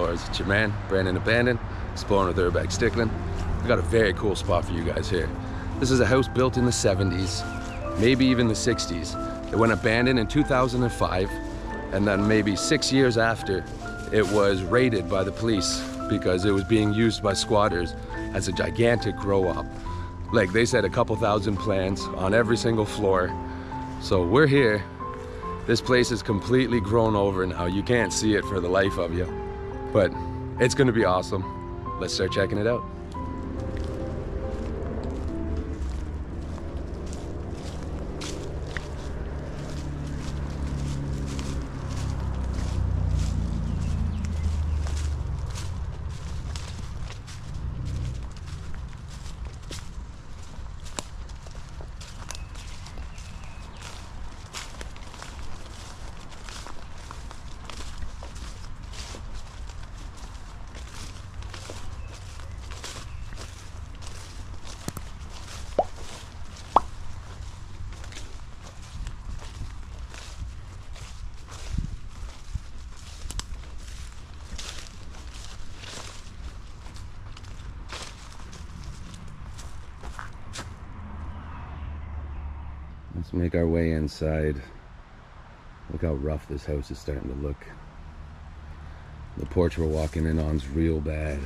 Explorers. It's your man, Brandon Abandon, exploring with Urbex Stickland. We got a very cool spot for you guys here. This is a house built in the 70s, maybe even the 60s. It went abandoned in 2005, and then maybe 6 years after, it was raided by the police because it was being used by squatters as a gigantic grow-up. Like they said, a couple thousand plants on every single floor. So we're here. This place is completely grown over now. You can't see it for the life of you, but it's gonna be awesome. Let's start checking it out. Let's make our way inside. Look how rough this house is starting to look. The porch we're walking in on is real bad.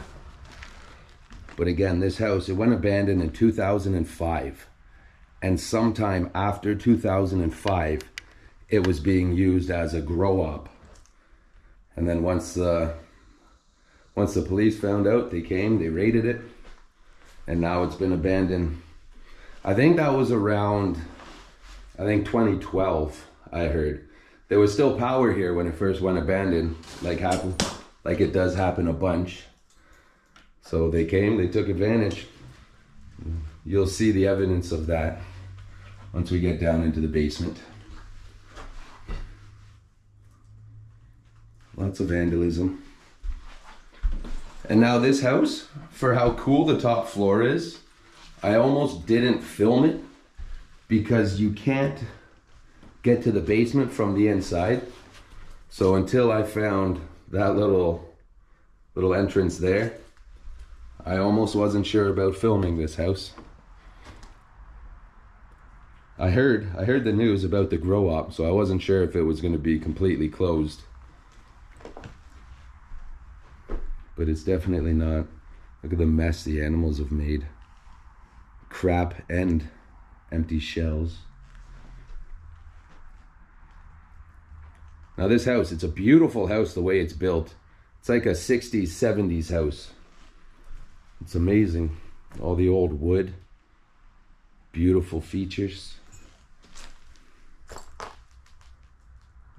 But again, this house, it went abandoned in 2005. And sometime after 2005, it was being used as a grow-up. And then once the police found out, they came, they raided it. And now it's been abandoned. I think that was around 2012, I heard. There was still power here when it first went abandoned, like it does happen a bunch. So they came, they took advantage. You'll see the evidence of that once we get down into the basement. Lots of vandalism. And now this house, for how cool the top floor is, I almost didn't film it because you can't get to the basement from the inside. So until I found that little entrance there, I almost wasn't sure about filming this house. I heard the news about the grow up, so I wasn't sure if it was going to be completely closed. But it's definitely not. Look at the mess the animals have made. Crap and empty shells. Now this house, it's a beautiful house the way it's built. It's like a 60s, 70s house. It's amazing. All the old wood. Beautiful features.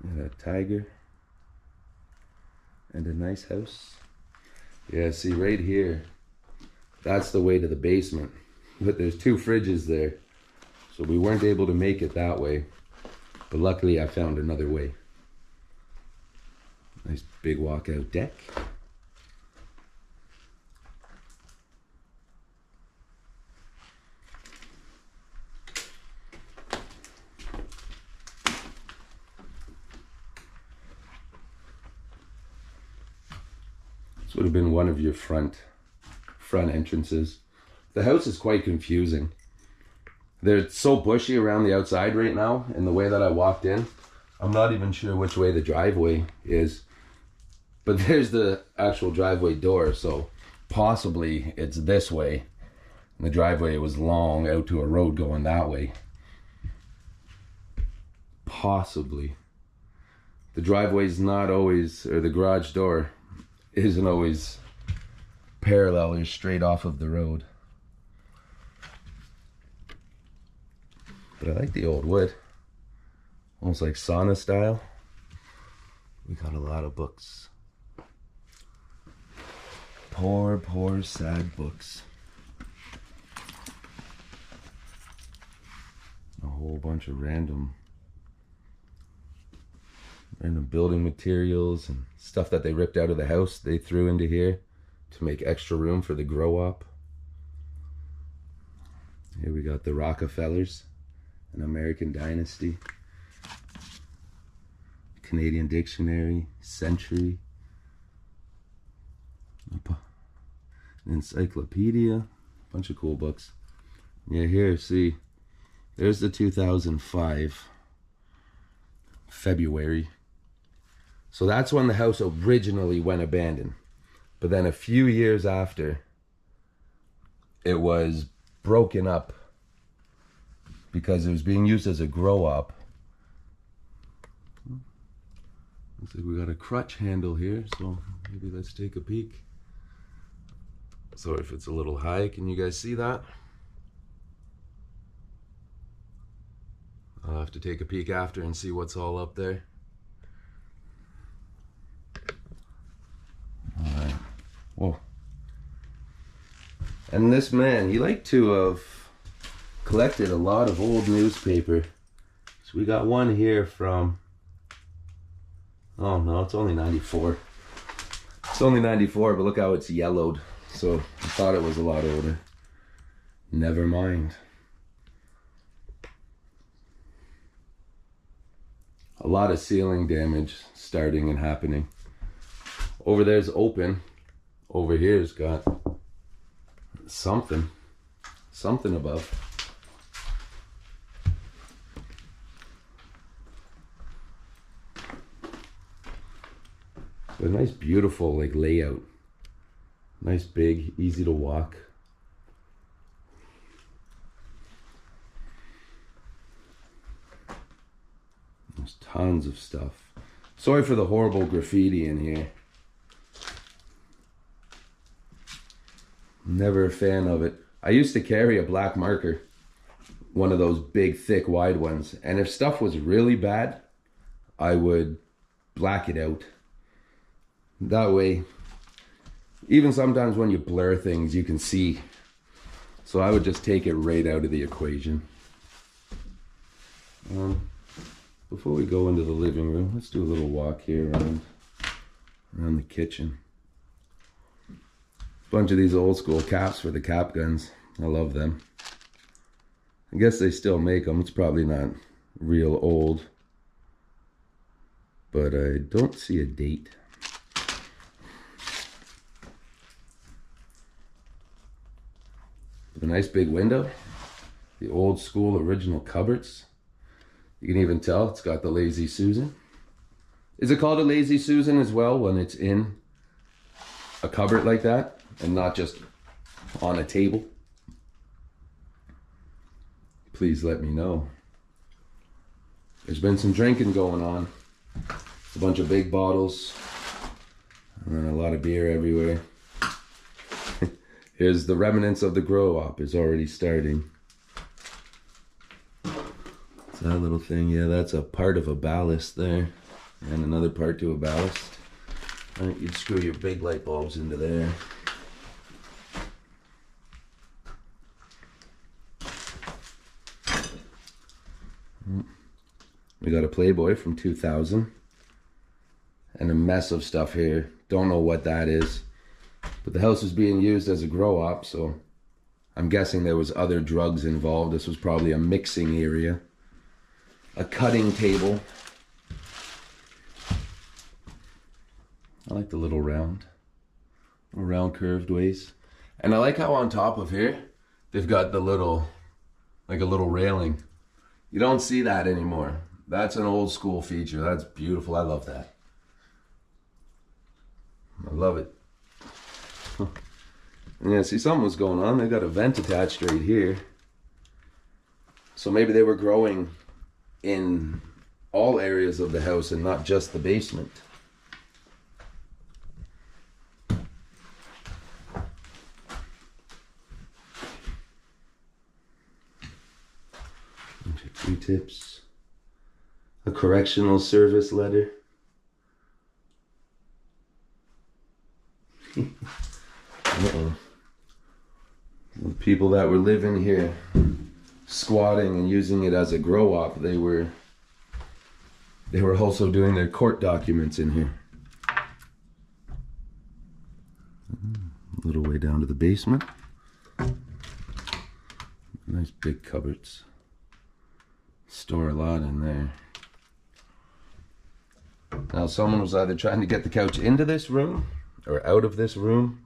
And a tiger. And a nice house. Yeah, see right here. That's the way to the basement. But there's 2 fridges there. So we weren't able to make it that way, but luckily I found another way. Nice big walkout deck. This would have been one of your front entrances. The house is quite confusing. They're so bushy around the outside right now, and the way that I walked in, I'm not even sure which way the driveway is. But there's the actual driveway door, so possibly it's this way. And the driveway was long out to a road going that way. Possibly. The driveway's not always, or the garage door isn't always parallel or straight off of the road. But I like the old wood. Almost like sauna style. We got a lot of books. Poor, poor, sad books. A whole bunch of random building materials and stuff that they ripped out of the house they threw into here to make extra room for the grow up. Here we got the Rockefellers. An American Dynasty, Canadian Dictionary, Century, encyclopedia, bunch of cool books. Yeah, here, see, there's the 2005 February. So that's when the house originally went abandoned. But then a few years after, it was broken up because it was being used as a grow-op. Looks like we got a crutch handle here, so maybe let's take a peek. Sorry if it's a little high, can you guys see that? I'll have to take a peek after and see what's all up there. Alright, whoa. And this man, he liked to have collected a lot of old newspaper. So we got one here from, oh no, it's only 94. It's only 94, but look how it's yellowed. So I thought it was a lot older. Never mind. A lot of ceiling damage starting and happening. Over there's open. Over here's got something above. A nice beautiful like layout. Nice big, easy to walk. There's tons of stuff. Sorry for the horrible graffiti in here. Never a fan of it. I used to carry a black marker. One of those big, thick, wide ones. And if stuff was really bad, I would black it out. That way, even sometimes when you blur things, you can see. So I would just take it right out of the equation. Before we go into the living room, let's do a little walk here around the kitchen. Bunch of these old school caps for the cap guns. I love them. I guess they still make them. It's probably not real old, but I don't see a date. With a nice big window, the old school original cupboards. You can even tell it's got the Lazy Susan. Is it called a Lazy Susan as well when it's in a cupboard like that and not just on a table? Please let me know. There's been some drinking going on. A bunch of big bottles and then a lot of beer everywhere. Here's the remnants of the grow-op is already starting. It's that little thing, yeah, that's a part of a ballast there. And another part to a ballast. Right, you'd screw your big light bulbs into there. We got a Playboy from 2000. And a mess of stuff here. Don't know what that is. But the house was being used as a grow-op, so I'm guessing there was other drugs involved. This was probably a mixing area. A cutting table. I like the little round curved ways. And I like how on top of here, they've got the little, like a little railing. You don't see that anymore. That's an old school feature. That's beautiful. I love that. I love it. Yeah, see, something was going on. They got a vent attached right here. So maybe they were growing in all areas of the house and not just the basement. Bunch of Q-tips. A correctional service letter. Uh-oh. The people that were living here, squatting and using it as a grow-op, they were also doing their court documents in here. A little way down to the basement. Nice big cupboards. Store a lot in there. Now someone was either trying to get the couch into this room or out of this room,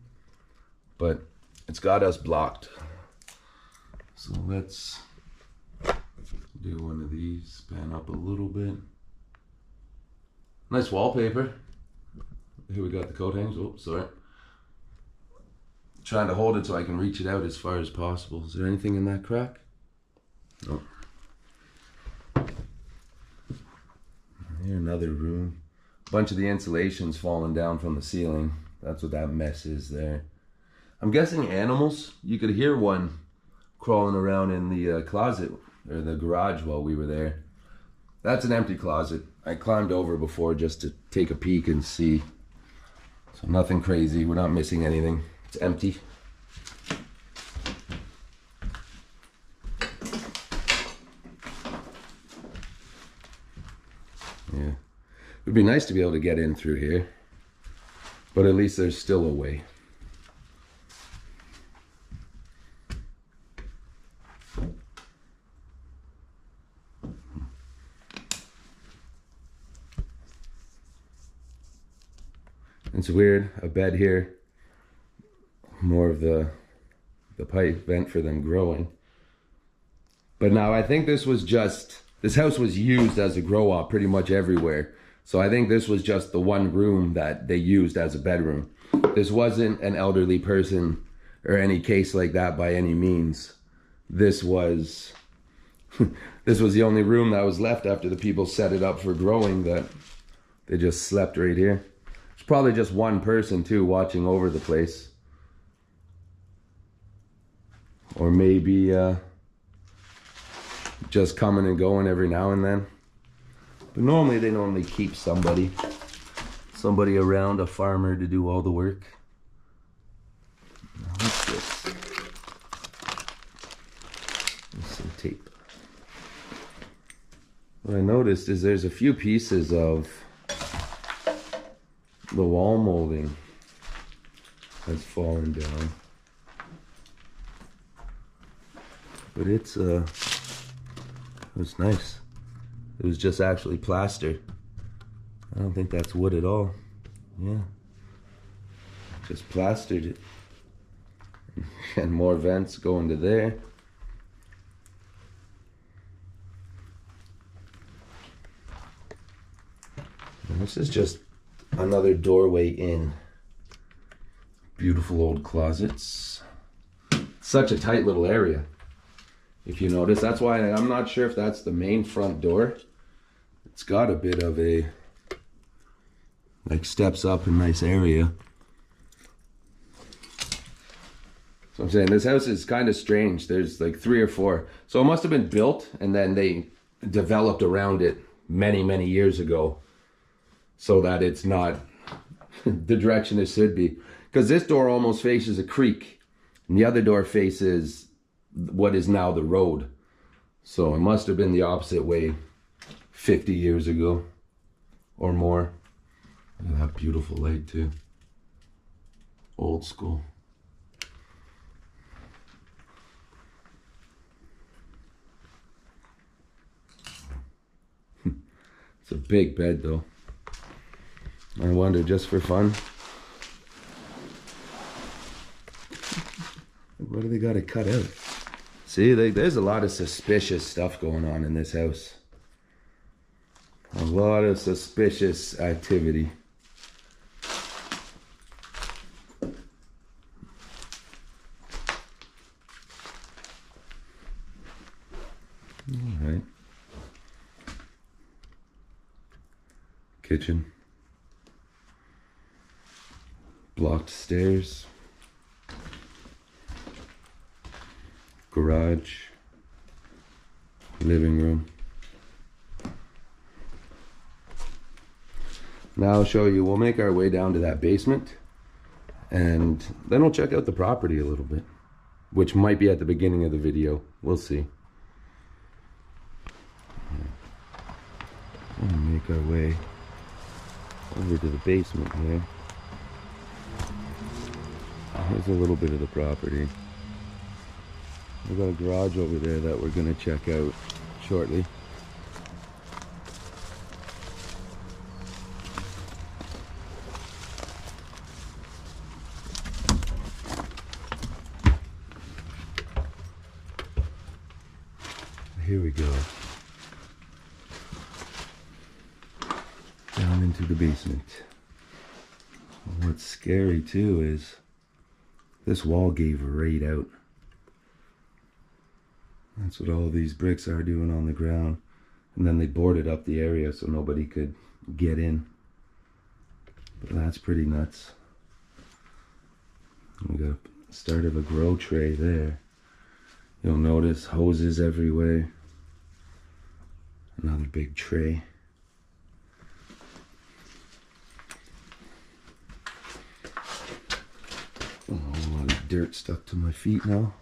but it's got us blocked. So let's do one of these, pan up a little bit. Nice wallpaper. Here we got the coat hangs. Oh, sorry. Trying to hold it so I can reach it out as far as possible. Is there anything in that crack? No. Here, another room. A bunch of the insulation's falling down from the ceiling. That's what that mess is there. I'm guessing animals. You could hear one crawling around in the closet or the garage while we were there. That's an empty closet. I climbed over before just to take a peek and see. So nothing crazy. We're not missing anything. It's empty. Yeah. It'd be nice to be able to get in through here, but at least there's still a way. It's weird, a bed here, more of the pipe vent for them growing. But now I think this house was used as a grow op pretty much everywhere. So I think this was just the one room that they used as a bedroom. This wasn't an elderly person or any case like that by any means. This was the only room that was left after the people set it up for growing, that they just slept right here. It's probably just one person too watching over the place. Or maybe just coming and going every now and then. But normally they keep somebody around, a farmer, to do all the work. Now, what's this? There's some tape. What I noticed is there's a few pieces of the wall molding has fallen down. But it's nice. It was just actually plaster. I don't think that's wood at all. Yeah. Just plastered it. And more vents going to there. And this is just another doorway in. Beautiful old closets. Such a tight little area. If you notice, that's why I'm not sure if that's the main front door. It's got a bit of a, like, steps up a nice area. So I'm saying this house is kind of strange. There's like 3 or 4. So it must have been built and then they developed around it many, many years ago, so that it's not the direction it should be. Because this door almost faces a creek and the other door faces what is now the road. So it must have been the opposite way 50 years ago or more. Look at that beautiful light too. Old school. It's a big bed though. I wonder, just for fun, what do they got to cut out? See, there's a lot of suspicious stuff going on in this house. A lot of suspicious activity. All right. Kitchen. Blocked stairs. Garage. Living room. Now I'll show you, we'll make our way down to that basement and then we'll check out the property a little bit, which might be at the beginning of the video. We'll see. We'll make our way over to the basement here. Here's a little bit of the property. We've got a garage over there that we're going to check out shortly. here we go. Down into the basement. What's scary too is this wall gave right out. That's what all these bricks are doing on the ground. And then they boarded up the area so nobody could get in. But that's pretty nuts. We got the start of a grow tray there. You'll notice hoses everywhere. Another big tray. Oh, a lot of dirt stuck to my feet now.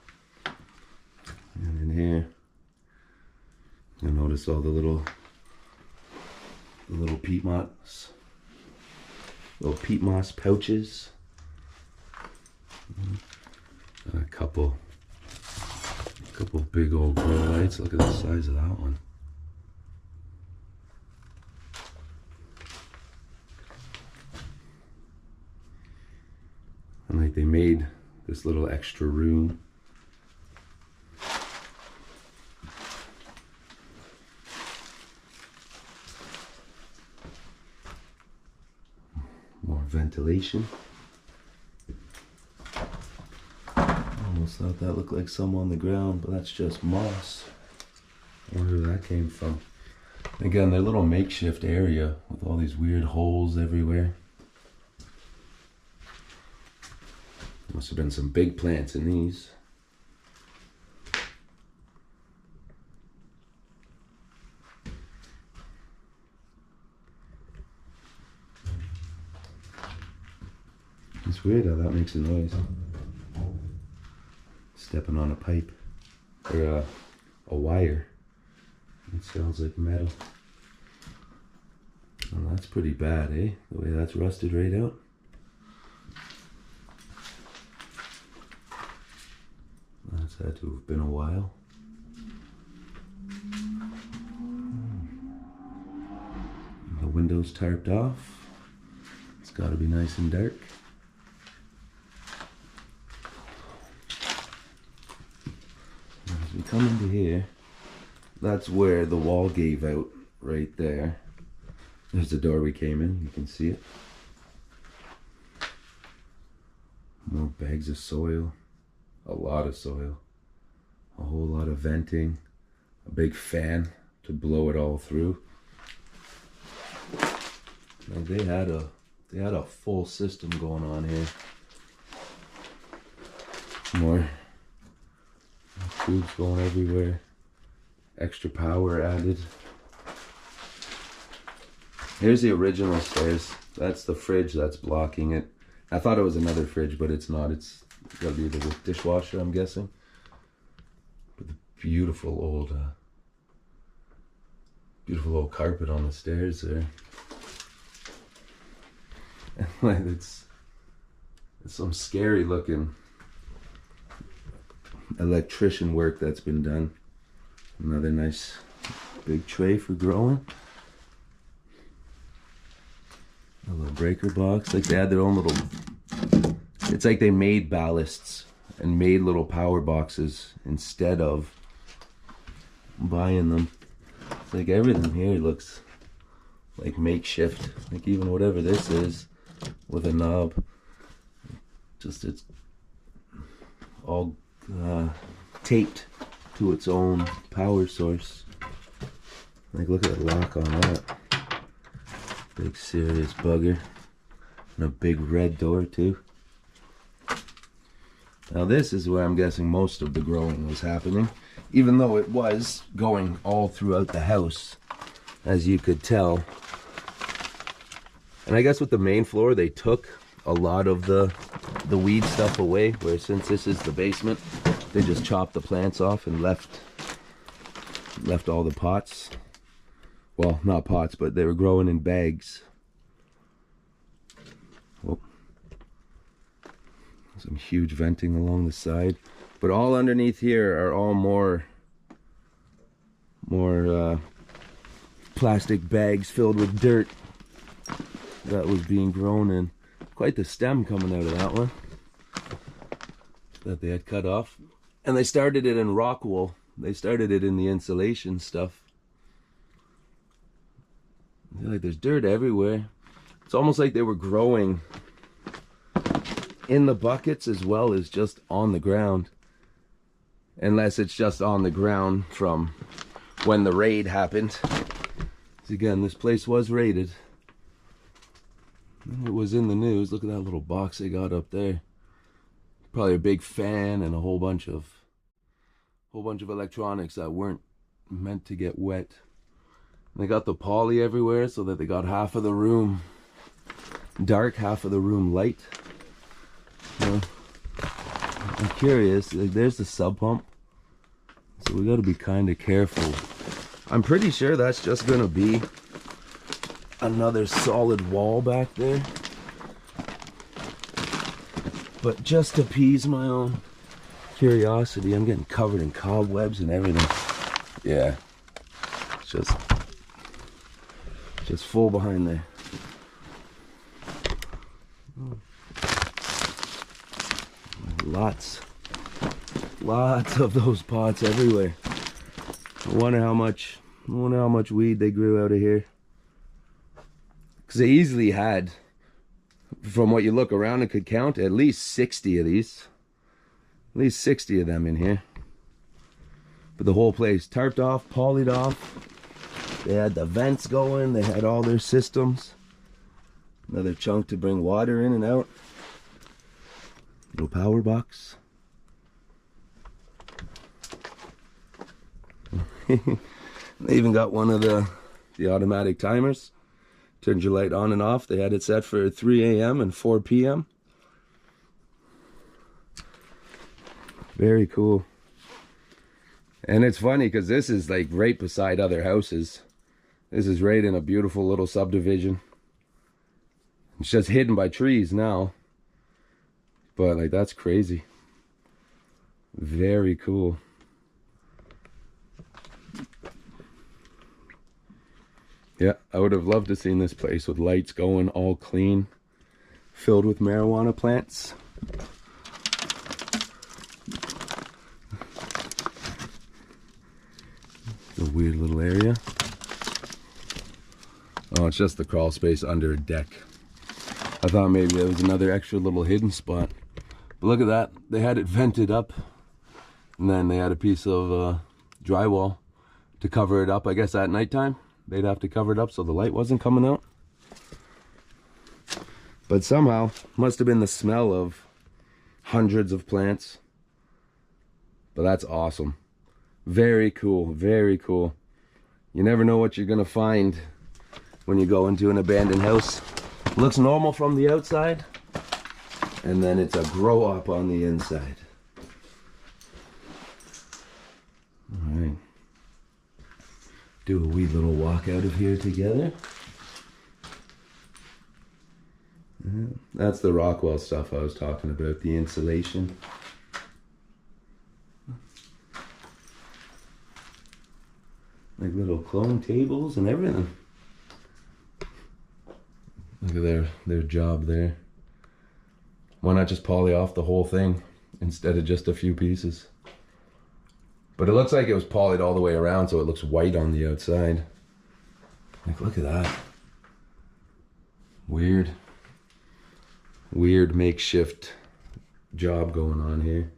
And in here, you'll notice all the little peat moss, pouches. And a couple big old grow lights. Look at the size of that one. And like they made this little extra room. More ventilation. Almost thought that looked like some on the ground, but that's just moss. I wonder where that came from. Again, their little makeshift area with all these weird holes everywhere. Must have been some big plants in these. It's weird how that makes a noise. Stepping on a pipe or a wire. It sounds like metal. Well, that's pretty bad, eh? The way that's rusted right out. That's had to have been a while. The windows tarped off. It's got to be nice and dark. As we come into here, that's where the wall gave out, right there. There's the door we came in, you can see it. More bags of soil. A lot of soil, a whole lot of venting, a big fan to blow it all through. Now they had a full system going on here. More tubes going everywhere, extra power added. Here's the original stairs. That's the fridge that's blocking it. I thought it was another fridge, but it's not. It's gotta be the dishwasher, I'm guessing. But the beautiful old carpet on the stairs there. And like it's some scary looking electrician work that's been done. Another nice big tray for growing. A little breaker box. Like they had their own little. It's like they made ballasts and made little power boxes instead of buying them. It's like everything here looks like makeshift. Like even whatever this is with a knob, just it's all taped to its own power source. Like look at the lock on that. Big serious bugger. And a big red door too. Now this is where I'm guessing most of the growing was happening, even though it was going all throughout the house, as you could tell. And I guess with the main floor, they took a lot of the weed stuff away, where since this is the basement, they just chopped the plants off and left all the pots. Well, not pots, but they were growing in bags. Oh. Some huge venting along the side, but all underneath here are all more plastic bags filled with dirt that was being grown in. Quite the stem coming out of that one that they had cut off, and they started it in rock wool They started it in the insulation stuff. Like there's dirt everywhere. It's almost like they were growing in the buckets as well as just on the ground. Unless it's just on the ground from when the raid happened. So again, this place was raided. It was in the news. Look at that little box they got up there. Probably a big fan and a whole bunch of electronics that weren't meant to get wet. And they got the poly everywhere so that they got half of the room dark, half of the room light. You know, I'm curious. Like, there's the sub pump, so we got to be kind of careful. I'm pretty sure that's just gonna be another solid wall back there, but just to appease my own curiosity, I'm getting covered in cobwebs and everything. Yeah, it's just full behind there. Lots of those pots everywhere. I wonder how much weed they grew out of here. Because they easily had, from what you look around and could count, at least 60 of these. At least 60 of them in here. But the whole place tarped off, polyed off. They had the vents going, they had all their systems. Another chunk to bring water in and out. Little power box. They even got one of the automatic timers. Turns your light on and off. They had it set for 3 a.m. and 4 p.m. Very cool. And it's funny because this is like right beside other houses. This is right in a beautiful little subdivision. It's just hidden by trees now. But like, that's crazy. Very cool. Yeah, I would have loved to seen this place with lights going, all clean, filled with marijuana plants. A weird little area. Oh, it's just the crawl space under a deck. I thought maybe there was another extra little hidden spot. But look at that. They had it vented up. And then they had a piece of drywall to cover it up. I guess at nighttime, they'd have to cover it up so the light wasn't coming out. But somehow, must have been the smell of hundreds of plants. But that's awesome. Very cool, very cool. You never know what you're gonna find when you go into an abandoned house. Looks normal from the outside, and then it's a grow up on the inside. All right. Do a wee little walk out of here together. That's the Rockwell stuff I was talking about, the insulation. Like little clone tables and everything. Look at their job there. Why not just poly off the whole thing instead of just a few pieces? But it looks like it was polyed all the way around, so it looks white on the outside. Like, look at that. Weird makeshift job going on here.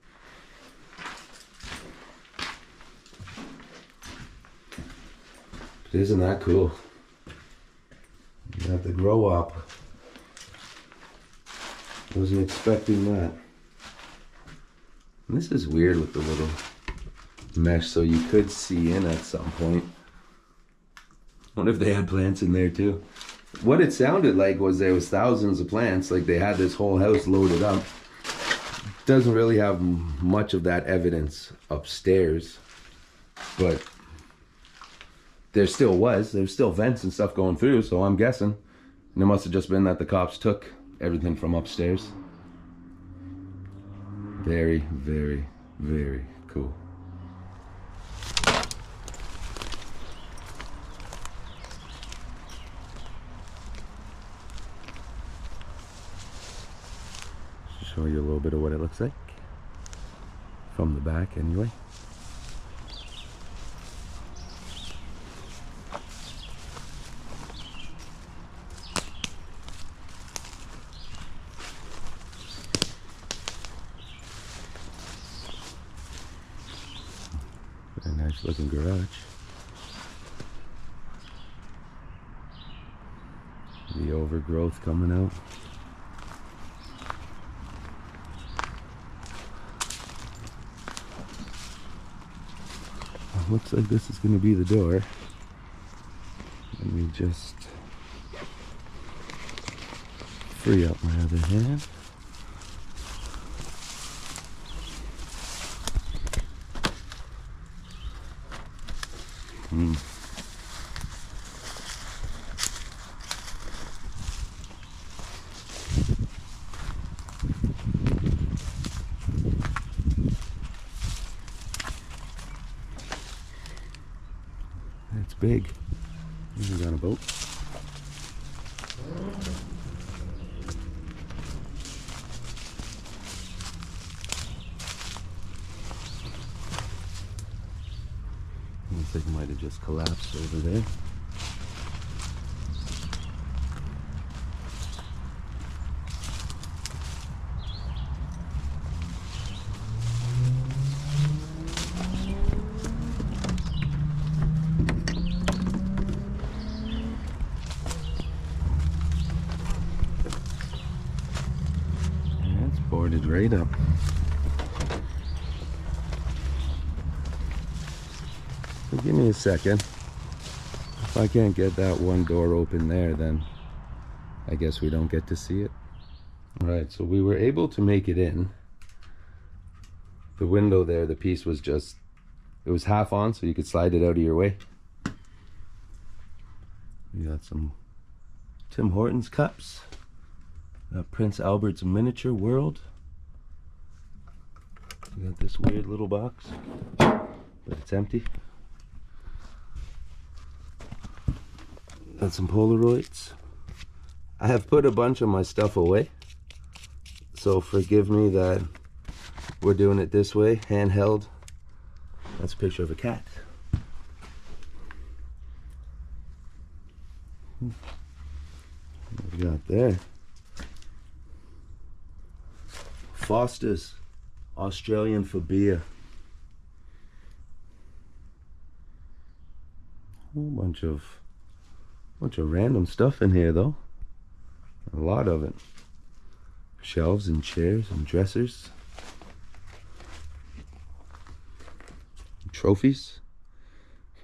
But isn't that cool? You have to grow up. Wasn't expecting that. And this is weird with the little mesh, so you could see in at some point. What if they had plants in there too? What it sounded like was there was thousands of plants, like they had this whole house loaded up. Doesn't really have much of that evidence upstairs, but there's still vents and stuff going through, so I'm guessing. And it must have just been that the cops took everything from upstairs. Very, very, very cool. Show you a little bit of what it looks like from the back anyway. A nice looking garage. The overgrowth coming out. Looks like this is going to be the door. Let me just free up my other hand. That's big. This is on a boat. Looks like it might have just collapsed over there. Boarded right up. So give me a second. If I can't get that one door open there, then I guess we don't get to see it. Alright, so we were able to make it in. The window there, the piece was just, it was half on, so you could slide it out of your way. We got some Tim Hortons cups. Prince Albert's Miniature World. We got this weird little box, but it's empty. Got some Polaroids. I have put a bunch of my stuff away, so forgive me that we're doing it this way, handheld. That's a picture of a cat. What we got there? Foster's Australian Phobia. A whole bunch of random stuff in here though. A lot of it. Shelves and chairs and dressers. Trophies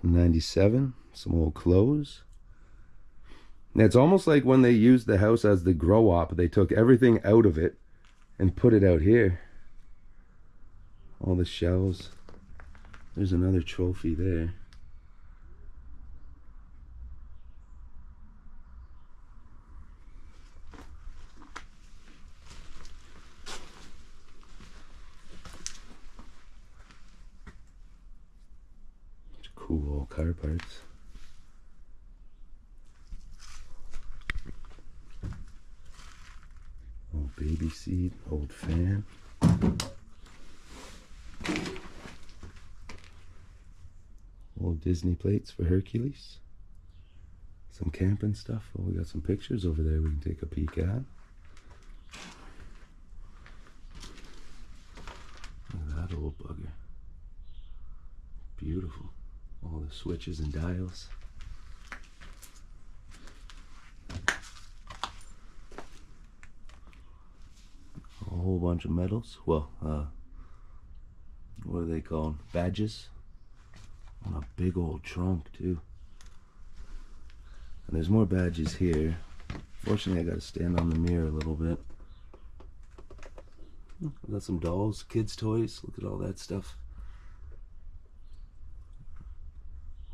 from '97. Some old clothes. And it's almost like when they used the house as the grow op, they took everything out of it and put it out here. All the shelves. There's another trophy there. Cool old car parts. Old baby seat, old fan. Old Disney plates for Hercules. Some camping stuff. Oh, we got some pictures over there we can take a peek at. Look at that old bugger. Beautiful. All the switches and dials. A whole bunch of medals. Well, what are they called? Badges. On a big old trunk too. And there's more badges here. Fortunately, I gotta stand on the mirror a little bit. Got some dolls, kids' toys. Look at all that stuff.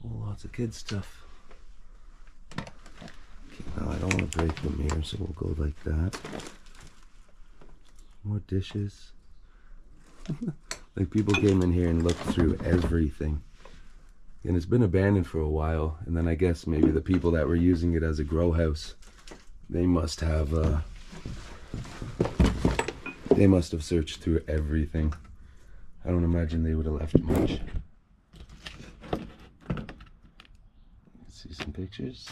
Oh, lots of kids' stuff. Okay, now I don't want to break the mirror, so we'll go like that. More dishes. Like people came in here and looked through everything. And it's been abandoned for a while, and then I guess maybe the people that were using it as a grow house, they must have searched through everything. I don't imagine they would have left much. See some pictures.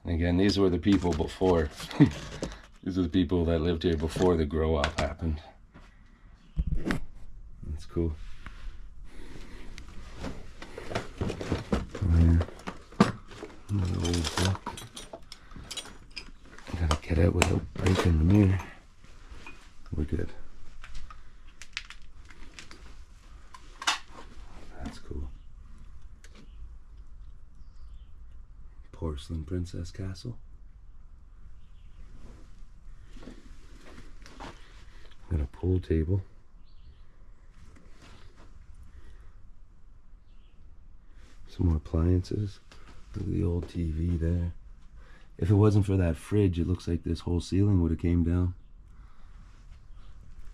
And again, these were the people before. These are the people that lived here before the grow up happened. That's cool. it out without breaking the mirror. We're good. That's cool. Porcelain princess castle. Got a pool table. Some more appliances. Look at the old TV there. If it wasn't for that fridge, it looks like this whole ceiling would have came down.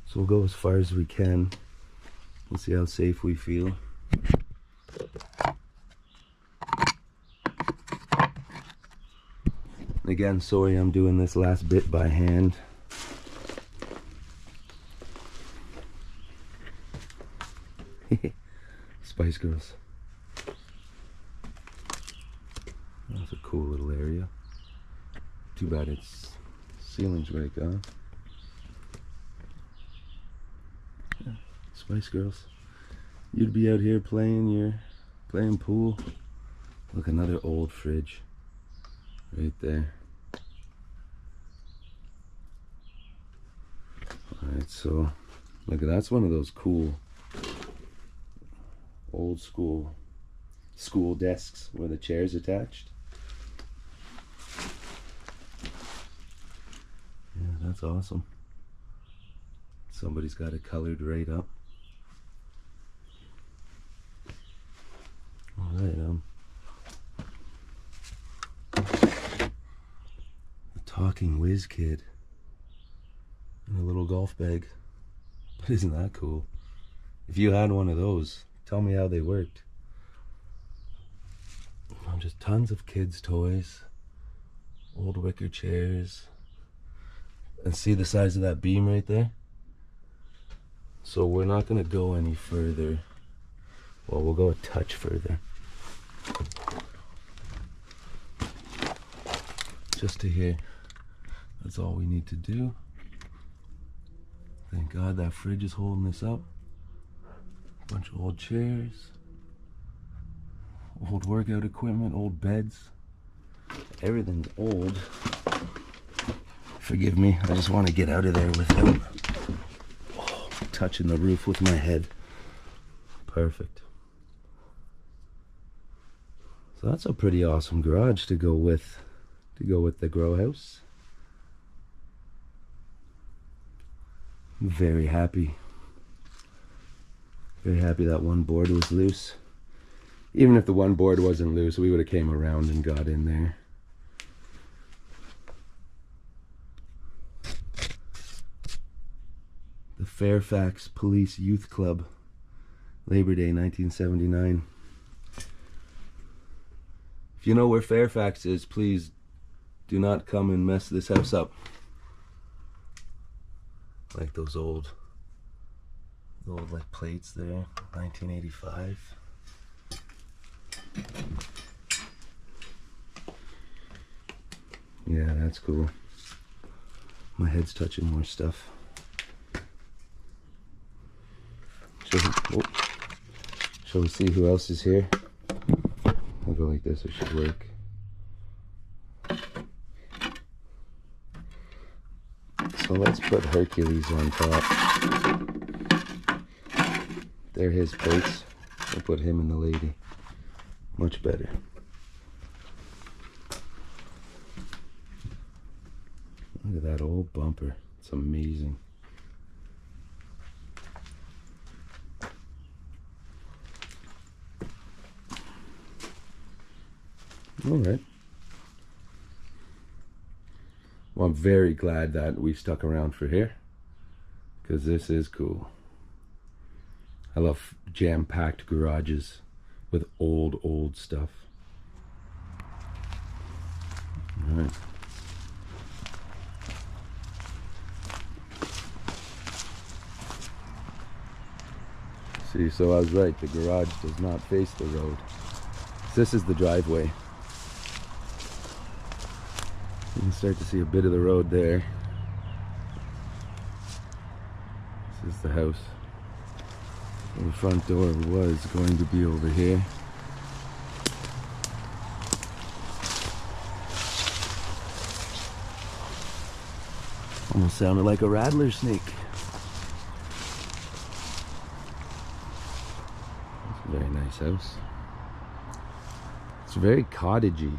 So we'll go as far as we can. We'll see how safe we feel. Again, sorry I'm doing this last bit by hand. Spice Girls. That's a cool little area. Too bad its ceiling's right gone. Yeah, Spice Girls. You'd be out here playing pool. Look, another old fridge right there. Alright, so look, that's one of those cool old school desks where the chair's attached. Yeah, that's awesome. Somebody's got it colored right up. Alright, a talking whiz kid in a little golf bag. But isn't that cool? If you had one of those, tell me how they worked. Just tons of kids' toys, old wicker chairs, and see the size of that beam right there? So we're not going to go any further. Well, we'll go a touch further. Just to here. That's all we need to do. Thank God that fridge is holding this up. Bunch of old chairs. Old workout equipment, old beds. Everything's old. Forgive me, I just want to get out of there without touching the roof with my head. Perfect. So that's a pretty awesome garage to go with the grow house. I'm very happy. Very happy that one board was loose. Even if the one board wasn't loose, we would have came around and got in there. The Fairfax Police Youth Club, Labor Day 1979. If you know where Fairfax is, please do not come and mess this house up. Like those old like plates there, 1985. Yeah, that's cool. My head's touching more stuff. Shall we see who else is here? I'll go like this, it should work. So let's put Hercules on top. They're his plates. We'll put him and the lady. Much better. Look at that old bumper. It's amazing. All right. Well, I'm very glad that we stuck around for here, because this is cool. I love jam-packed garages with old stuff. All right. See, so I was right, the garage does not face the road. This is the driveway. You can start to see a bit of the road there. This is the house. The front door was going to be over here. Almost sounded like a rattler snake. It's a very nice house. It's very cottagey.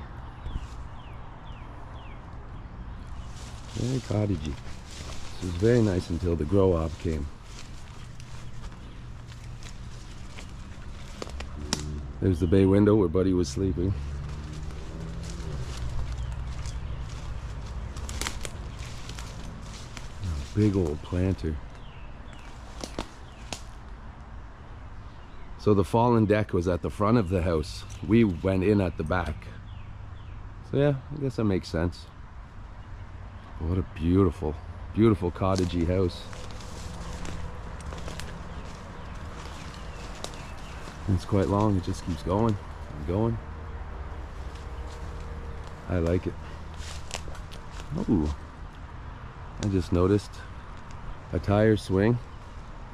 Very cottagey. This was very nice until the grow-up came. There's the bay window where Buddy was sleeping. Big old planter. So the fallen deck was at the front of the house. We went in at the back. So yeah, I guess that makes sense. What a beautiful, beautiful cottagey house. It's quite long, it just keeps going and going. I like it. Oh, I just noticed a tire swing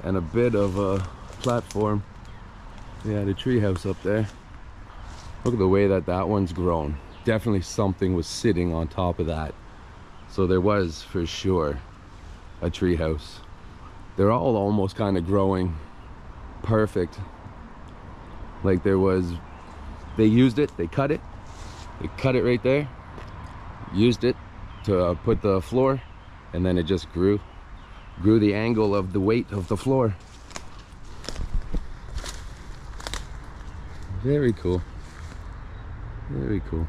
and a bit of a platform. Yeah, the tree house up there. Look at the way that that one's grown. Definitely something was sitting on top of that. So there was for sure a tree house. They're all almost kind of growing perfect. Like they used it, they cut it right there, used it to put the floor, and then it just grew the angle of the weight of the floor. Very cool, very cool.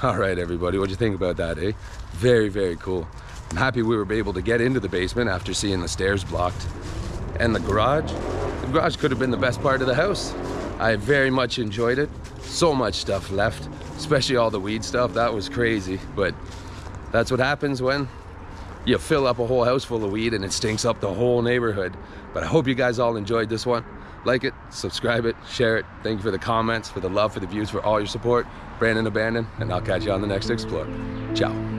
All right, everybody, what'd you think about that, eh? Very, very cool. I'm happy we were able to get into the basement after seeing the stairs blocked. And the garage could have been the best part of the house. I very much enjoyed it. So much stuff left, especially all the weed stuff. That was crazy, but that's what happens when you fill up a whole house full of weed and it stinks up the whole neighborhood. But I hope you guys all enjoyed this one. Like it, subscribe it, share it. Thank you for the comments, for the love, for the views, for all your support. Brandon Abandon, and I'll catch you on the next Explore. Ciao.